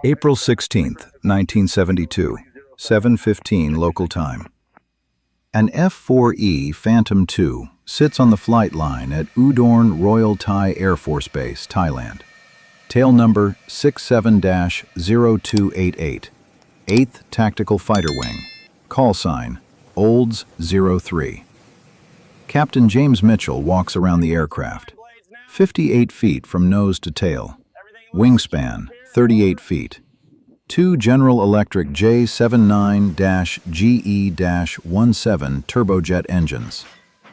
April 16th, 1972, 7:15 local time. An F-4E Phantom II sits on the flight line at Udorn Royal Thai Air Force Base, Thailand. Tail number 67-0288, 8th Tactical Fighter Wing. Call sign, Olds 03. Captain James Mitchell walks around the aircraft, 58 feet from nose to tail. Wingspan, 38 feet. Two General Electric J79-GE-17 turbojet engines.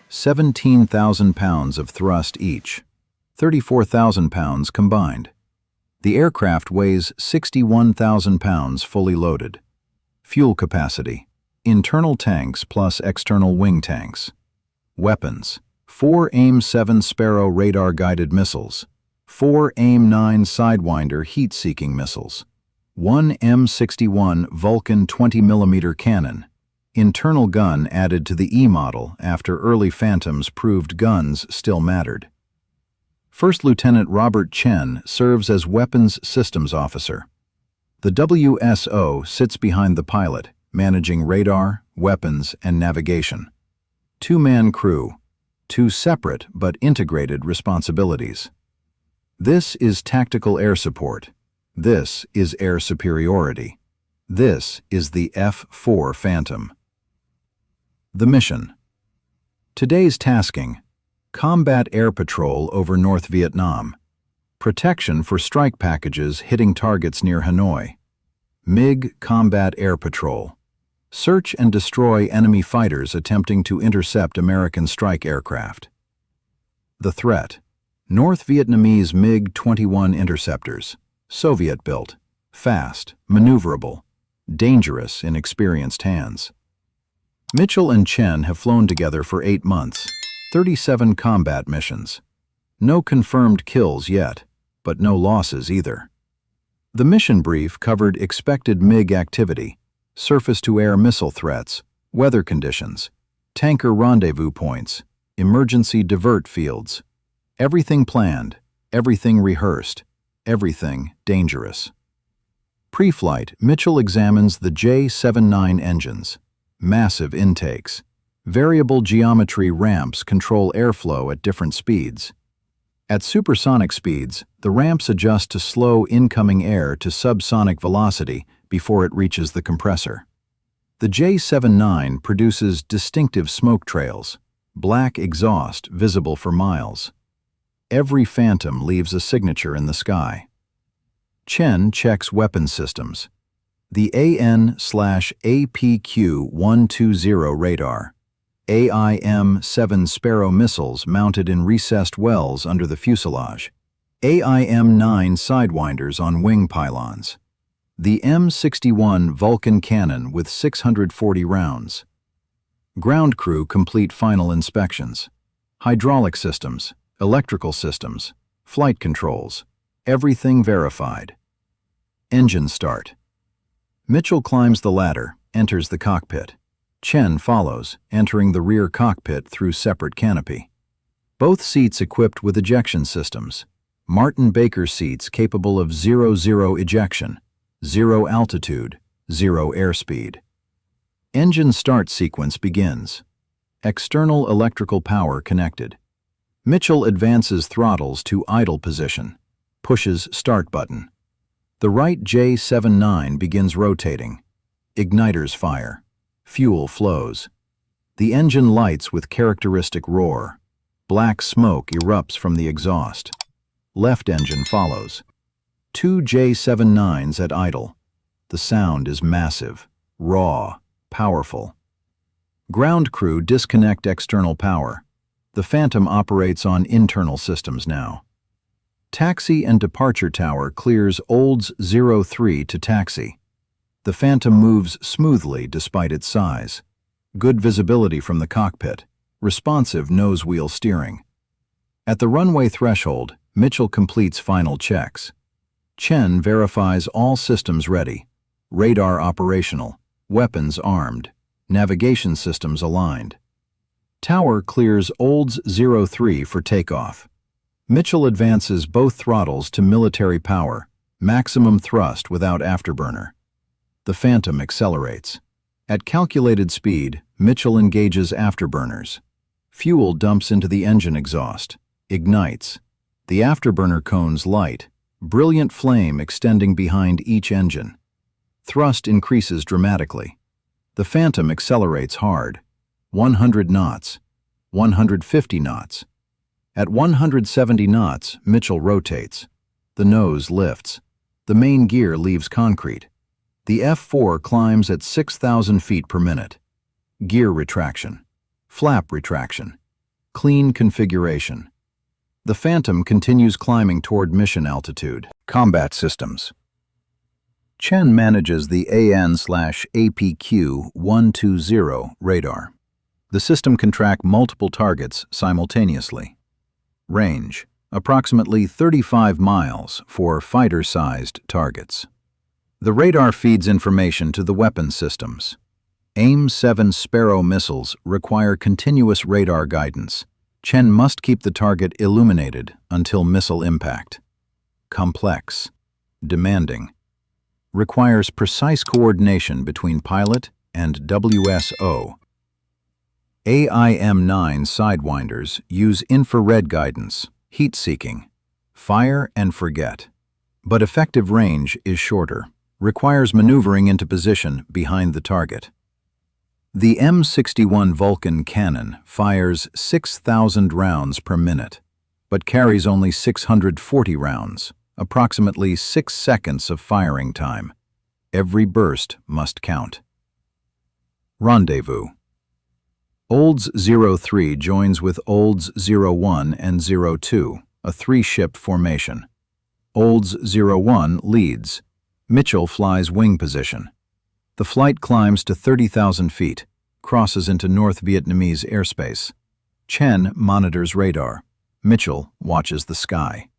17,000 pounds of thrust each. 34,000 pounds combined. The aircraft weighs 61,000 pounds fully loaded. Fuel capacity: internal tanks plus external wing tanks. Weapons: 4 AIM-7 Sparrow radar-guided missiles, 4 AIM-9 Sidewinder heat-seeking missiles, 1 M61 Vulcan 20mm cannon, internal gun added to the E model after early Phantoms proved guns still mattered. First Lieutenant Robert Chen serves as Weapons Systems Officer. The WSO sits behind the pilot, managing radar, weapons, and navigation. Two-man crew, two separate but integrated responsibilities. This is tactical air support. This is air superiority. This is the F-4 Phantom. The mission. Today's tasking: combat air patrol over North Vietnam, protection for strike packages hitting targets near Hanoi, MiG combat air patrol, search and destroy enemy fighters attempting to intercept American strike aircraft. The threat: North Vietnamese MiG-21 interceptors, Soviet-built, fast, maneuverable, dangerous in experienced hands. Mitchell and Chen have flown together for 8 months, 37 combat missions. No confirmed kills yet, but no losses either. The mission brief covered expected MiG activity, surface-to-air missile threats, weather conditions, tanker rendezvous points, emergency divert fields. Everything planned, everything rehearsed, everything dangerous. Pre-flight, Mitchell examines the J79 engines, massive intakes. Variable geometry ramps control airflow at different speeds. At supersonic speeds, the ramps adjust to slow incoming air to subsonic velocity before it reaches the compressor. The J79 produces distinctive smoke trails, black exhaust visible for miles. Every Phantom leaves a signature in the sky. Chen checks weapon systems. The AN/APQ-120 radar, AIM-7 Sparrow missiles mounted in recessed wells under the fuselage, AIM-9 Sidewinders on wing pylons, the M61 Vulcan cannon with 640 rounds. Ground crew complete final inspections. Hydraulic systems, electrical systems, flight controls, everything verified. Engine start. Mitchell climbs the ladder, enters the cockpit. Chen follows, entering the rear cockpit through separate canopy. Both seats equipped with ejection systems. Martin Baker seats capable of 0-0 ejection, 0 altitude, 0 airspeed. Engine start sequence begins. External electrical power connected. Mitchell advances throttles to idle position, pushes start button. The right J79 begins rotating. Igniters fire. Fuel flows. The engine lights with characteristic roar. Black smoke erupts from the exhaust. Left engine follows. 2 J79s at idle. The sound is massive, raw, powerful. Ground crew disconnect external power. The Phantom operates on internal systems now. Taxi and departure tower clears Olds 03 to taxi. The Phantom moves smoothly despite its size. Good visibility from the cockpit. Responsive nose wheel steering. At the runway threshold, Mitchell completes final checks. Chen verifies all systems ready. Radar operational. Weapons armed. Navigation systems aligned. Tower clears Olds 03 for takeoff. Mitchell advances both throttles to military power, Maximum thrust without afterburner. The Phantom accelerates. At calculated speed, Mitchell engages afterburners. Fuel dumps into the engine exhaust, ignites. The afterburner cones light, brilliant flame extending behind each engine. Thrust increases dramatically. The Phantom accelerates hard. 100 knots, 150 knots. At 170 knots, Mitchell rotates. The nose lifts. The main gear leaves concrete. The F-4 climbs at 6,000 feet per minute. Gear retraction. Flap retraction. Clean configuration. The Phantom continues climbing toward mission altitude. Combat systems. Chen manages the AN/APQ-120 radar. The system can track multiple targets simultaneously. Range: approximately 35 miles for fighter-sized targets. The radar feeds information to the weapon systems. AIM-7 Sparrow missiles require continuous radar guidance. Chen must keep the target illuminated until missile impact. Complex. Demanding. Requires precise coordination between pilot and WSO. AIM-9 Sidewinders use infrared guidance, heat-seeking, fire and forget. But effective range is shorter, requires maneuvering into position behind the target. The M61 Vulcan cannon fires 6,000 rounds per minute, but carries only 640 rounds, approximately 6 seconds of firing time. Every burst must count. Rendezvous. Olds 03 joins with Olds 01 and 02, a 3-ship formation. Olds 01 leads. Mitchell flies wing position. The flight climbs to 30,000 feet, crosses into North Vietnamese airspace. Chen monitors radar. Mitchell watches the sky.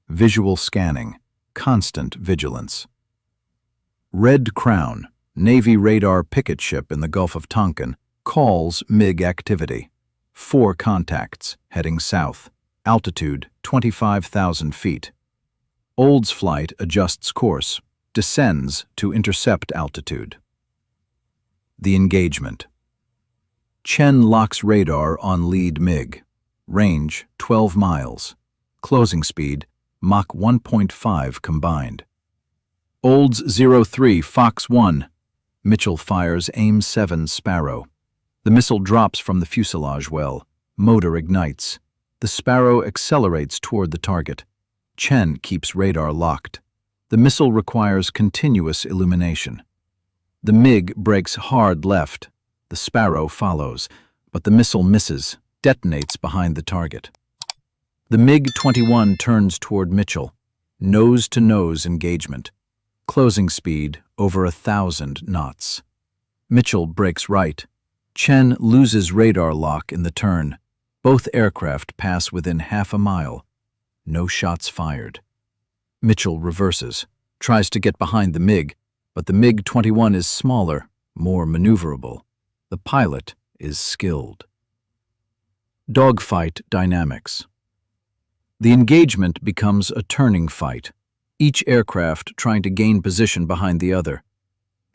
Visual scanning, constant vigilance. Red Crown, Navy radar picket ship in the Gulf of Tonkin, calls MiG activity. 4 contacts, heading south. Altitude 25,000 feet. Olds flight adjusts course, descends to intercept altitude. The engagement. Chen locks radar on lead MiG. Range 12 miles. Closing speed Mach 1.5 combined. Olds 03 Fox 1. Mitchell fires AIM-7 Sparrow. The missile drops from the fuselage well. Motor ignites. The Sparrow accelerates toward the target. Chen keeps radar locked. The missile requires continuous illumination. The MiG brakes hard left. The Sparrow follows, but the missile misses, detonates behind the target. The MiG-21 turns toward Mitchell. Nose-to-nose engagement. Closing speed over 1,000 knots. Mitchell brakes right. Chen loses radar lock in the turn. Both aircraft pass within half a mile. No shots fired. Mitchell reverses, tries to get behind the MiG, but the MiG-21 is smaller, more maneuverable. The pilot is skilled. Dogfight dynamics. The engagement becomes a turning fight, each aircraft trying to gain position behind the other.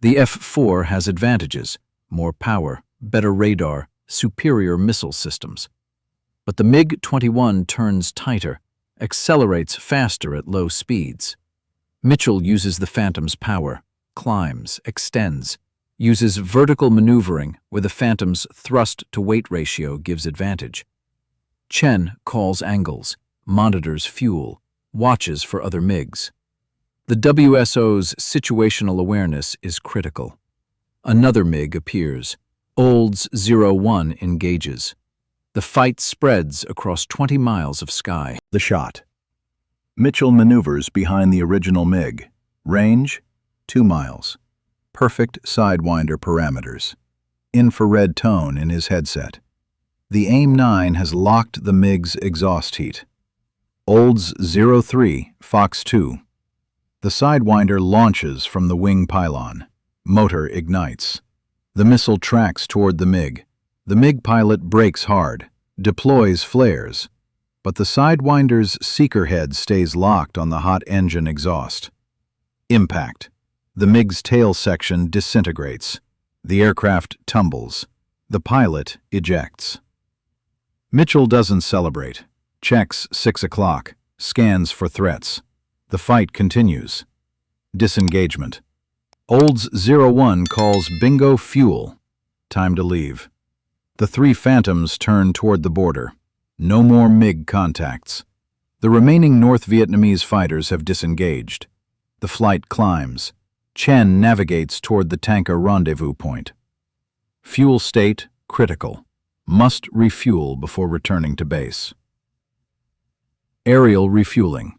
The F-4 has advantages, more power, better radar, superior missile systems. But the MiG-21 turns tighter, accelerates faster at low speeds. Mitchell uses the Phantom's power, climbs, extends, uses vertical maneuvering where the Phantom's thrust-to-weight ratio gives advantage. Chen calls angles, monitors fuel, watches for other MiGs. The WSO's situational awareness is critical. Another MiG appears. Olds 01 engages. The fight spreads across 20 miles of sky. The shot. Mitchell maneuvers behind the original MiG. Range 2 miles. Perfect sidewinder parameters. Infrared tone in his headset. The AIM-9 has locked the MiG's exhaust heat. Olds 03 Fox 2. The sidewinder launches from the wing pylon. Motor ignites. The missile tracks toward the MiG. The MiG pilot brakes hard, deploys flares, but the sidewinder's seeker head stays locked on the hot engine exhaust. Impact. The MiG's tail section disintegrates. The aircraft tumbles. The pilot ejects. Mitchell doesn't celebrate. Checks 6 o'clock. Scans for threats. The fight continues. Disengagement. Olds 01 calls bingo fuel. Time to leave. The 3 Phantoms turn toward the border. No more MiG contacts. The remaining North Vietnamese fighters have disengaged. The flight climbs. Chen navigates toward the tanker rendezvous point. Fuel state critical. Must refuel before returning to base. Aerial refueling.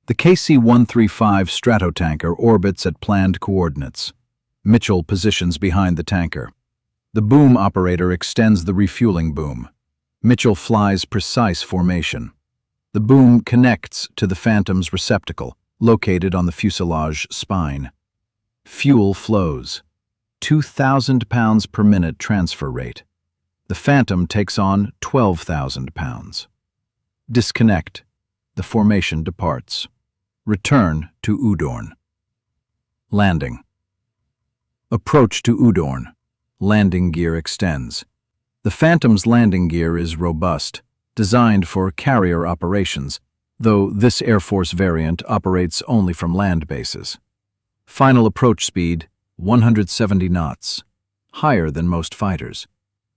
The KC-135 stratotanker orbits at planned coordinates. Mitchell positions behind the tanker. The boom operator extends the refueling boom. Mitchell flies precise formation. The boom connects to the Phantom's receptacle, located on the fuselage spine. Fuel flows. 2,000 pounds per minute transfer rate. The Phantom takes on 12,000 pounds. Disconnect. The formation departs. Return to Udorn. Landing. Approach to Udorn. Landing gear extends. The Phantom's landing gear is robust, designed for carrier operations, though this Air Force variant operates only from land bases. Final approach speed, 170 knots, higher than most fighters.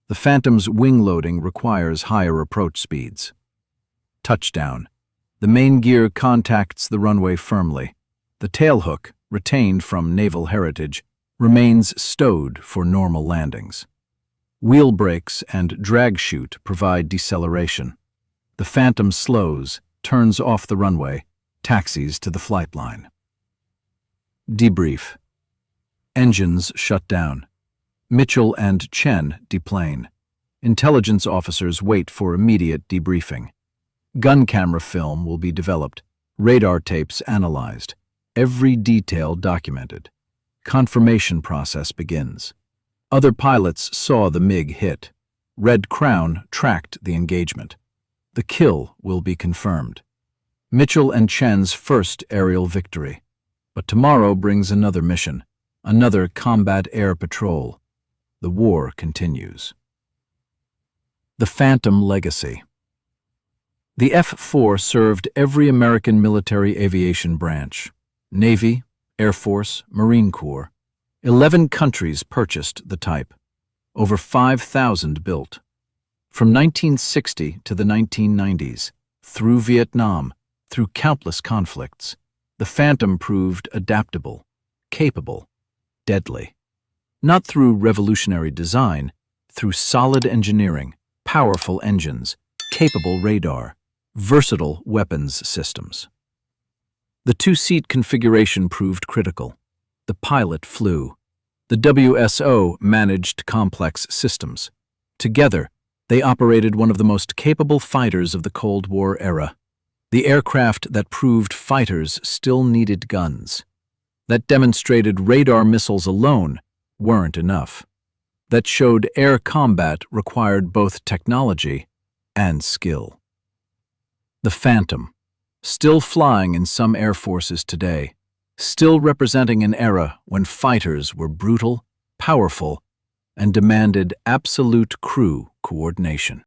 The Phantom's wing loading requires higher approach speeds. Touchdown. The main gear contacts the runway firmly. The tailhook, retained from naval heritage, remains stowed for normal landings. Wheel brakes and drag chute provide deceleration. The Phantom slows, turns off the runway, taxis to the flight line. Debrief. Engines shut down. Mitchell and Chen deplane. Intelligence officers wait for immediate debriefing. Gun camera film will be developed, radar tapes analyzed, every detail documented. Confirmation process begins. Other pilots saw the MiG hit. Red Crown tracked the engagement. The kill will be confirmed. Mitchell and Chen's first aerial victory. But tomorrow brings another mission, another combat air patrol. The war continues. The Phantom Legacy. The F-4 served every American military aviation branch. Navy, Air Force, Marine Corps. 11 countries purchased the type. Over 5,000 built. From 1960 to the 1990s, through Vietnam, through countless conflicts, the Phantom proved adaptable, capable, deadly. Not through revolutionary design, through solid engineering, powerful engines, capable radar, versatile weapons systems. The 2-seat configuration proved critical. The pilot flew. The WSO managed complex systems. Together, they operated one of the most capable fighters of the Cold War era. The aircraft that proved fighters still needed guns. That demonstrated radar missiles alone weren't enough. That showed air combat required both technology and skill. The Phantom, still flying in some air forces today, still representing an era when fighters were brutal, powerful, and demanded absolute crew coordination.